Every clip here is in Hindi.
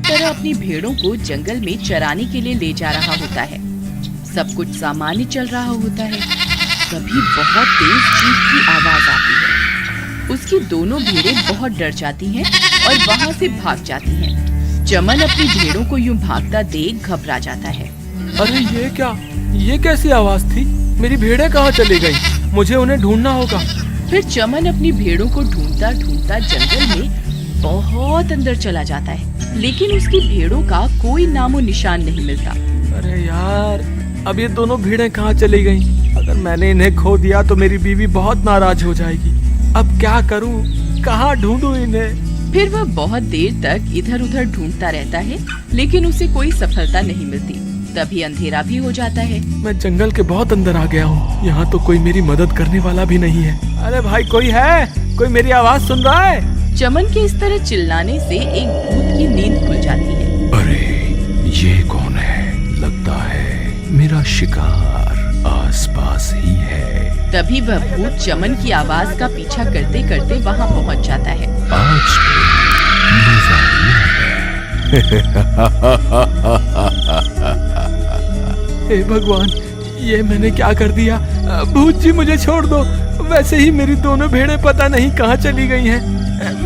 तरह अपनी भेड़ों को जंगल में चराने के लिए ले जा रहा होता है। सब कुछ सामान्य चल रहा होता है। कभी बहुत तेज चीख की आवाज आती है। उसकी दोनों भेड़ें बहुत डर जाती हैं और वहाँ से भाग जाती हैं। चमन अपनी भेड़ों को यूं भागता देख घबरा जाता है। अरे ये क्या, ये कैसी आवाज थी? मेरी भेड़ें कहाँ चली गई? मुझे उन्हें ढूंढना होगा। फिर चमन अपनी भेड़ों को ढूंढता ढूंढता जंगल में बहुत अंदर चला जाता है, लेकिन उसकी भेड़ों का कोई नामो निशान नहीं मिलता। अरे यार, अब ये दोनों भेड़ें कहाँ चली गईं? अगर मैंने इन्हें खो दिया तो मेरी बीवी बहुत नाराज हो जाएगी। अब क्या करूँ, कहाँ ढूंढूं इन्हें? फिर वह बहुत देर तक इधर उधर ढूंढता रहता है, लेकिन उसे कोई सफलता नहीं मिलती। तभी अंधेरा भी हो जाता है। मैं जंगल के बहुत अंदर आ गया हूँ। यहाँ तो कोई मेरी मदद करने वाला भी नहीं है। अरे भाई, कोई है? कोई मेरी आवाज सुन रहा है? चमन के इस तरह चिल्लाने से एक भूत की नींद खुल जाती है। अरे ये कौन है? लगता है मेरा शिकार आसपास ही है। तभी वह भूत चमन की आवाज का पीछा करते करते वहाँ पहुँच जाता है। आज तो मजा ही हे भगवान, ये मैंने क्या कर दिया? भूत जी मुझे छोड़ दो। वैसे ही मेरी दोनों भेड़ें पता नहीं कहाँ चली गई हैं।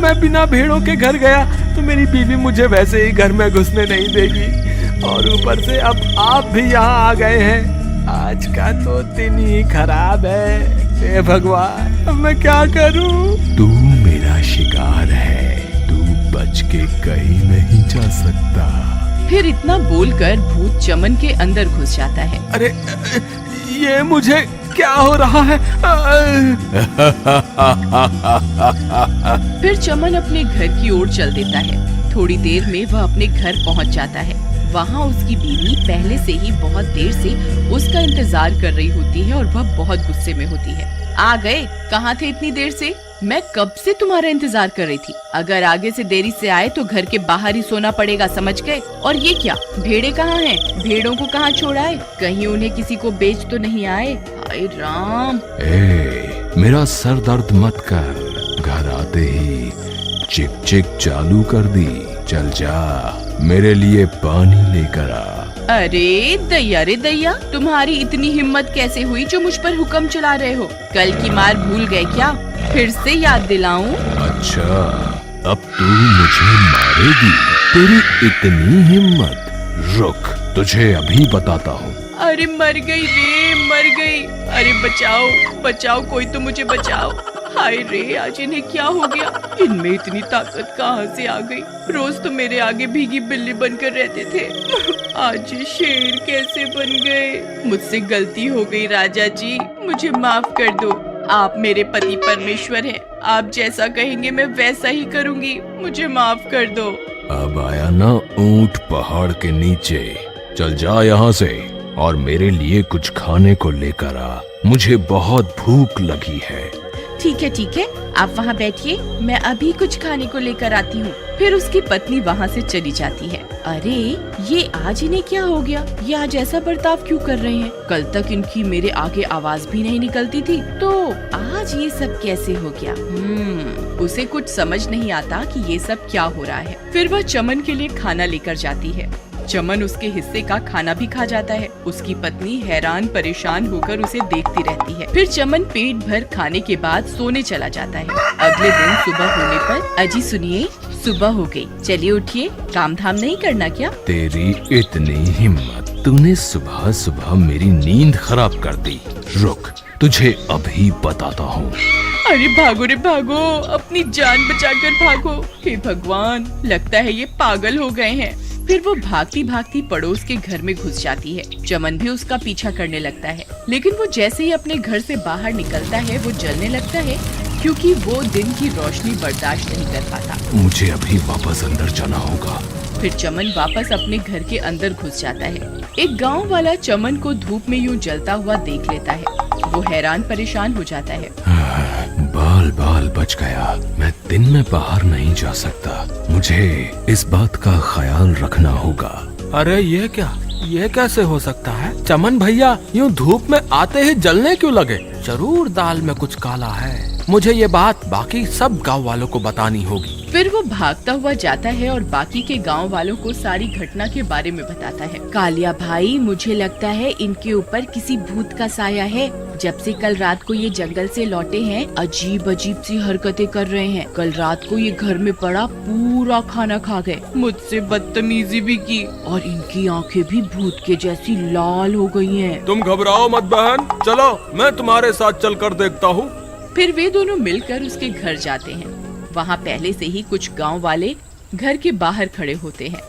मैं बिना भेड़ों के घर गया तो मेरी बीवी मुझे वैसे ही घर में घुसने नहीं देगी, और ऊपर से अब आप भी यहाँ आ गए हैं। आज का तो दिन ही खराब है। हे भगवान, अब मैं क्या करूँ? तू मेरा शिकार है, तू बच के कहीं नहीं जा सकता। फिर इतना बोलकर भूत चमन के अंदर घुस जाता है। अरे ये मुझे क्या हो रहा है? फिर चमन अपने घर की ओर चल देता है। थोड़ी देर में वह अपने घर पहुंच जाता है। वहाँ उसकी बीवी पहले से ही बहुत देर से उसका इंतजार कर रही होती है और वह बहुत गुस्से में होती है। आ गए? कहाँ थे इतनी देर से? मैं कब से तुम्हारा इंतजार कर रही थी। अगर आगे से देरी से आए तो घर के बाहर ही सोना पड़ेगा, समझ गए? और ये क्या, भेड़े कहाँ हैं? भेड़ों को कहाँ छोड़ा है? कहीं उन्हें किसी को बेच तो नहीं आए? हाय राम! मेरा सर दर्द मत कर। घर आते ही चिक चिक चालू कर दी। चल जा, मेरे लिए पानी लेकर आ। अरे दैया रे दैया, तुम्हारी इतनी हिम्मत कैसे हुई जो मुझ पर हुक्म चला रहे हो? कल की मार भूल गए क्या? फिर से याद दिलाऊं? अच्छा, अब तू मुझे मारेगी? तेरी इतनी हिम्मत? रुक, तुझे अभी बताता हूँ। अरे मर गई रे, मर गई। अरे बचाओ बचाओ, कोई तो मुझे बचाओ। हाय रे, आज इन्हें क्या हो गया? इनमें इतनी ताकत कहाँ से आ गई? रोज तो मेरे आगे भीगी बिल्ली बनकर रहते थे, आज ये शेर कैसे बन गए? मुझसे गलती हो गई राजा जी, मुझे माफ कर दो। आप मेरे पति परमेश्वर हैं। आप जैसा कहेंगे मैं वैसा ही करूंगी। मुझे माफ कर दो। अब आया ना ऊंट पहाड़ के नीचे। चल जा यहाँ से और मेरे लिए कुछ खाने को लेकर आ। मुझे बहुत भूख लगी है। ठीक है, आप वहाँ बैठिए, मैं अभी कुछ खाने को लेकर आती हूँ। फिर उसकी पत्नी वहाँ से चली जाती है। अरे ये आज इन्हें क्या हो गया? ये आज ऐसा बर्ताव क्यों कर रहे हैं? कल तक इनकी मेरे आगे आवाज भी नहीं निकलती थी, तो आज ये सब कैसे हो गया? उसे कुछ समझ नहीं आता कि ये सब क्या हो रहा है। फिर वह चमन के लिए खाना लेकर जाती है। चमन उसके हिस्से का खाना भी खा जाता है। उसकी पत्नी हैरान परेशान होकर उसे देखती रहती है। फिर चमन पेट भर खाने के बाद सोने चला जाता है। अगले दिन सुबह होने पर, अजी सुनिए, सुबह हो गई, चलिए उठिए, काम धाम नहीं करना क्या? तेरी इतनी हिम्मत, तूने सुबह सुबह मेरी नींद खराब कर दी। रुक, तुझे अभी बताता हूँ। अरे भागो रे भागो, अपनी जान बचाकर भागो। हे भगवान, लगता है ये पागल हो गए हैं। फिर वो भागती भागती पड़ोस के घर में घुस जाती है। चमन भी उसका पीछा करने लगता है, लेकिन वो जैसे ही अपने घर से बाहर निकलता है वो जलने लगता है, क्योंकि वो दिन की रोशनी बर्दाश्त नहीं कर पाता। मुझे अभी वापस अंदर जाना होगा। फिर चमन वापस अपने घर के अंदर घुस जाता है। एक गांव वाला चमन को धूप में यूं जलता हुआ देख लेता है। वो हैरान परेशान हो जाता है। बाल बाल बच गया। मैं दिन में बाहर नहीं जा सकता। मुझे इस बात का ख्याल रखना होगा। अरे ये क्या, ये कैसे हो सकता है? चमन भैया यूं धूप में आते ही जलने क्यों लगे? जरूर दाल में कुछ काला है। मुझे ये बात बाकी सब गांव वालों को बतानी होगी। फिर वो भागता हुआ जाता है और बाकी के गांव वालों को सारी घटना के बारे में बताता है। कालिया भाई, मुझे लगता है इनके ऊपर किसी भूत का साया है। जब से कल रात को ये जंगल से लौटे हैं, अजीब अजीब सी हरकतें कर रहे हैं। कल रात को ये घर में पड़ा पूरा खाना खा गए, मुझसे बदतमीजी भी की और इनकी आंखें भी भूत के जैसी लाल हो गई हैं। तुम घबराओ मत बहन, चलो मैं तुम्हारे साथ चलकर देखता हूँ। फिर वे दोनों मिलकर उसके घर जाते हैं। वहाँ पहले से ही कुछ गांव वाले घर के बाहर खड़े होते हैं।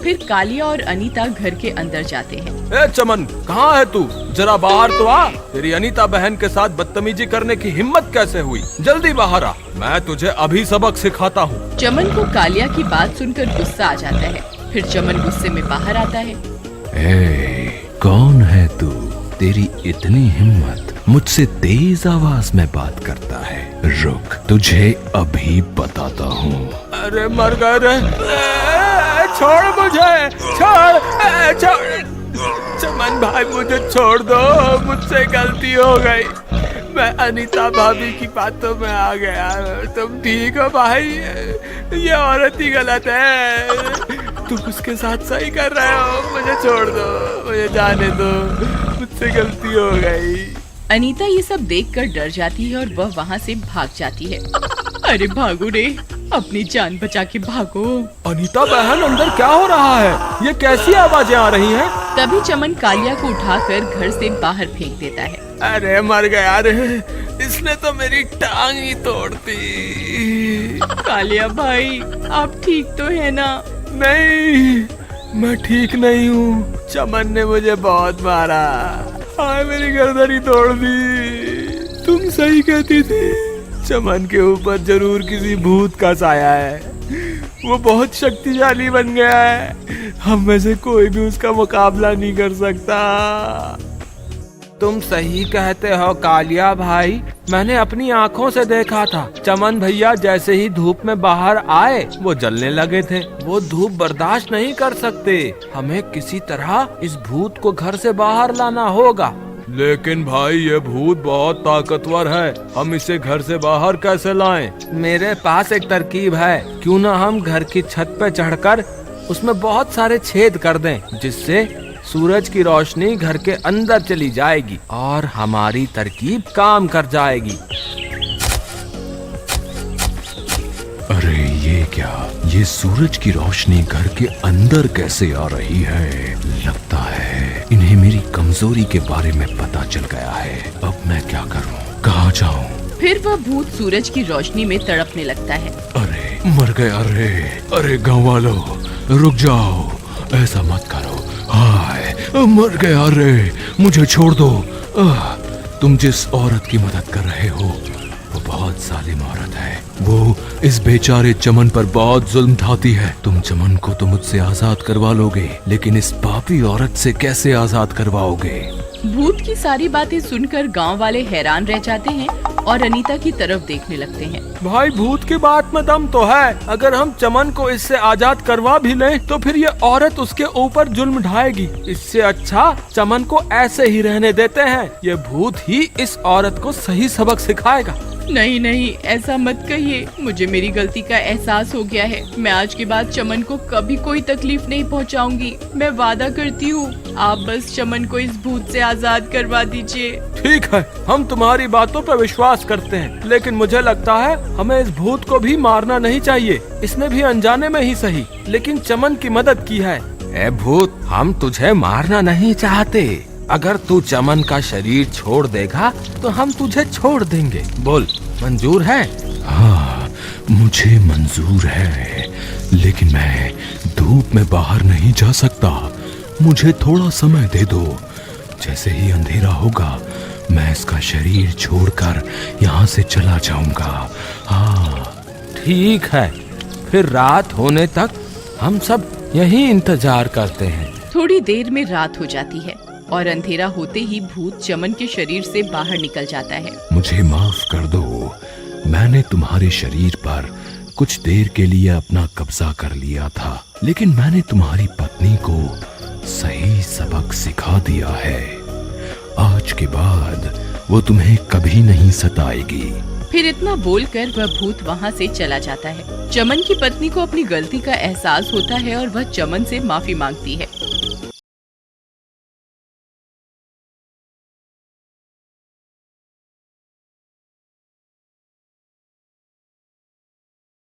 फिर कालिया और अनीता घर के अंदर जाते हैं। ए चमन, कहाँ है तू? जरा बाहर तो आ। तेरी अनीता बहन के साथ बदतमीजी करने की हिम्मत कैसे हुई? जल्दी बाहर आ, मैं तुझे अभी सबक सिखाता हूँ। चमन को कालिया की बात सुनकर गुस्सा आ जाता है। फिर चमन गुस्से में बाहर आता है। कौन है तू? तेरी इतनी हिम्मत, मुझसे तेज आवाज में बात करता है। रुक, तुझे अभी बताता हूँ। अरे मर गए रे, छोड़ मुझे, छोड़। चमन भाई मुझे छोड़ दो, मुझसे गलती हो गई। मैं अनीता भाभी की बातों में आ गया। तुम ठीक हो भाई? ये औरत ही गलत है, तुम उसके साथ सही कर रहे हो। मुझे छोड़ दो, मुझे जाने दो, मुझसे गलती हो गई। अनीता ये सब देखकर डर जाती है और वह वहाँ से भाग जाती है। अरे भागो रे, अपनी जान बचा के भागो। अनीता बहन, अंदर क्या हो रहा है? ये कैसी आवाजें आ रही हैं? तभी चमन कालिया को उठाकर घर से बाहर फेंक देता है। अरे मर गया रे, इसने तो मेरी टांग ही तोड़ दी। कालिया भाई, आप ठीक तो है ना? नहीं, मैं ठीक नहीं हूँ। चमन ने मुझे बहुत मारा, हाय मेरी गर्दन ही तोड़ दी। तुम सही कहती थी, चमन के ऊपर जरूर किसी भूत का साया है। वो बहुत शक्तिशाली बन गया है, हम में से कोई भी उसका मुकाबला नहीं कर सकता। तुम सही कहते हो कालिया भाई, मैंने अपनी आँखों से देखा था। चमन भैया जैसे ही धूप में बाहर आए, वो जलने लगे थे। वो धूप बर्दाश्त नहीं कर सकते। हमें किसी तरह इस भूत को घर से बाहर लाना होगा। लेकिन भाई, ये भूत बहुत ताकतवर है, हम इसे घर से बाहर कैसे लाएं? मेरे पास एक तरकीब है। क्यों ना हम घर की छत पे चढ़कर उसमें बहुत सारे छेद कर दें, जिससे सूरज की रोशनी घर के अंदर चली जाएगी और हमारी तरकीब काम कर जाएगी। अरे ये क्या? ये सूरज की रोशनी घर के अंदर कैसे आ रही है? लगता है इन्हें मेरी कमजोरी के बारे में पता चल गया है। अब मैं क्या करूं? कहाँ जाऊं? फिर वह भूत सूरज की रोशनी में तड़पने लगता है। अरे मर गया रे। अरे गाँव वालों, रुक जाओ, ऐसा मत करो। हाय, मर गया रे, मुझे छोड़ दो। तुम जिस औरत की मदद कर रहे हो, वो बहुत जालिम औरत है। वो इस बेचारे चमन पर बहुत जुल्म ढाती है। तुम चमन को तो मुझसे आजाद करवा लोगे, लेकिन इस पापी औरत से कैसे आजाद करवाओगे? भूत की सारी बातें सुनकर गांव वाले हैरान रह जाते हैं और अनीता की तरफ देखने लगते हैं। भाई, भूत की बात में दम तो है। अगर हम चमन को इससे आजाद करवा भी लें, तो फिर ये औरत उसके ऊपर जुल्म ढाएगी। इससे अच्छा चमन को ऐसे ही रहने देते हैं। ये भूत ही इस औरत को सही सबक सिखाएगा। नहीं नहीं, ऐसा मत कहिए। मुझे मेरी गलती का एहसास हो गया है। मैं आज के बाद चमन को कभी कोई तकलीफ नहीं पहुंचाऊंगी। मैं वादा करती हूँ, आप बस चमन को इस भूत से आजाद करवा दीजिए। ठीक है, हम तुम्हारी बातों पर विश्वास करते हैं, लेकिन मुझे लगता है हमें इस भूत को भी मारना नहीं चाहिए। इसने भी अनजाने में ही सही, लेकिन चमन की मदद की है। ए भूत, हम तुझे मारना नहीं चाहते। अगर तू चमन का शरीर छोड़ देगा तो हम तुझे छोड़ देंगे। बोल, मंजूर है? हाँ, मुझे मंजूर है, लेकिन मैं धूप में बाहर नहीं जा सकता। मुझे थोड़ा समय दे दो। जैसे ही अंधेरा होगा, मैं इसका शरीर छोड़कर यहाँ से चला जाऊंगा। हाँ, ठीक है। फिर रात होने तक हम सब यहीं इंतजार करते हैं। थोड़ी देर में रात हो जाती है और अंधेरा होते ही भूत चमन के शरीर से बाहर निकल जाता है। मुझे माफ कर दो, मैंने तुम्हारे शरीर पर कुछ देर के लिए अपना कब्जा कर लिया था, लेकिन मैंने तुम्हारी पत्नी को सही सबक सिखा दिया है। आज के बाद वो तुम्हें कभी नहीं सताएगी। फिर इतना बोलकर वह भूत वहाँ से चला जाता है। चमन की पत्नी को अपनी गलती का एहसास होता है और वह चमन से माफी मांगती है।